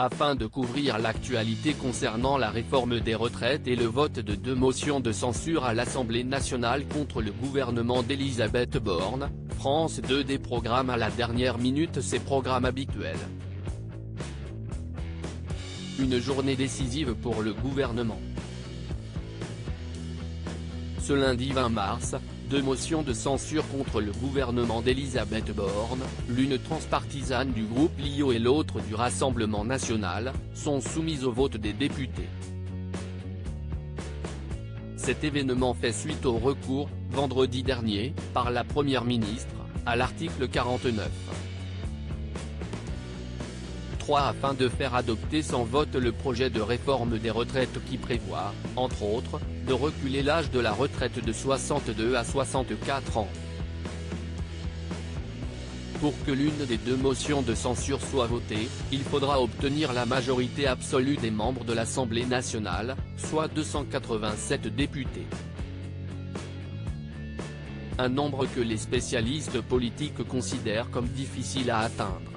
Afin de couvrir l'actualité concernant la réforme des retraites et le vote de 2 motions de censure à l'Assemblée nationale contre le gouvernement d'Elisabeth Borne, France 2 déprogramme à la dernière minute ses programmes habituels. Une journée décisive pour le gouvernement. Ce lundi 20 mars, 2 motions de censure contre le gouvernement d'Elisabeth Borne, l'une transpartisane du groupe LIO et l'autre du Rassemblement national, sont soumises au vote des députés. Cet événement fait suite au recours, vendredi dernier, par la Première ministre, à l'article 49. 3 afin de faire adopter sans vote le projet de réforme des retraites qui prévoit, entre autres, de reculer l'âge de la retraite de 62 à 64 ans. Pour que l'une des 2 motions de censure soit votée, il faudra obtenir la majorité absolue des membres de l'Assemblée nationale, soit 287 députés. Un nombre que les spécialistes politiques considèrent comme difficile à atteindre.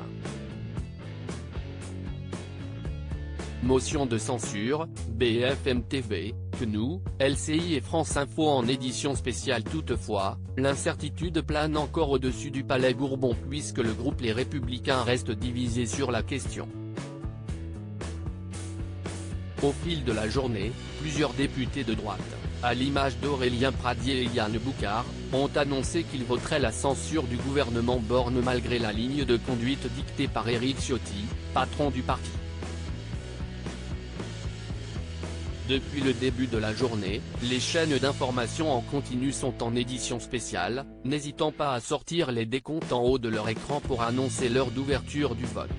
Motion de censure, BFM TV, CNews, LCI et France Info en édition spéciale. Toutefois, l'incertitude plane encore au-dessus du Palais Bourbon puisque le groupe Les Républicains reste divisé sur la question. Au fil de la journée, plusieurs députés de droite, à l'image d'Aurélien Pradié et Yann Boucard, ont annoncé qu'ils voteraient la censure du gouvernement Borne malgré la ligne de conduite dictée par Éric Ciotti, patron du parti. Depuis le début de la journée, les chaînes d'information en continu sont en édition spéciale, n'hésitant pas à sortir les décomptes en haut de leur écran pour annoncer l'heure d'ouverture du vote.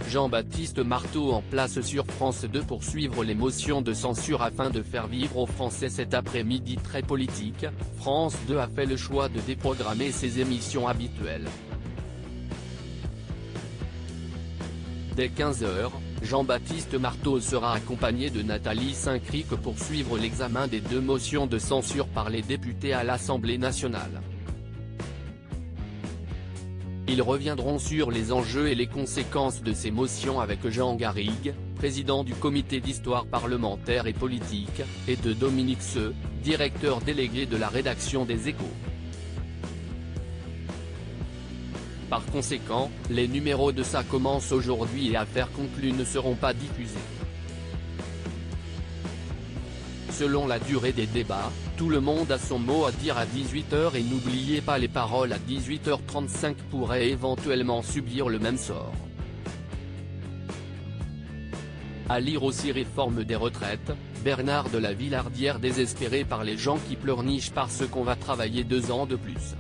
Jean-Baptiste Marteau en place sur France 2 pour suivre les motions de censure afin de faire vivre aux Français cet après-midi très politique. France 2 a fait le choix de déprogrammer ses émissions habituelles. Dès 15h, Jean-Baptiste Marteau sera accompagné de Nathalie Saint-Cric pour suivre l'examen des 2 motions de censure par les députés à l'Assemblée nationale. Ils reviendront sur les enjeux et les conséquences de ces motions avec Jean Garrigue, président du comité d'histoire parlementaire et politique, et de Dominique Seux, directeur délégué de la rédaction des Échos. Par conséquent, les numéros de Ça commence aujourd'hui et Affaires conclues ne seront pas diffusés. Selon la durée des débats, tout le monde a son mot à dire à 18h et n'oubliez pas les paroles à 18h35 pourraient éventuellement subir le même sort. À lire aussi Réforme des retraites, Bernard de la Villardière désespéré par les gens qui pleurnichent parce qu'on va travailler 2 ans de plus.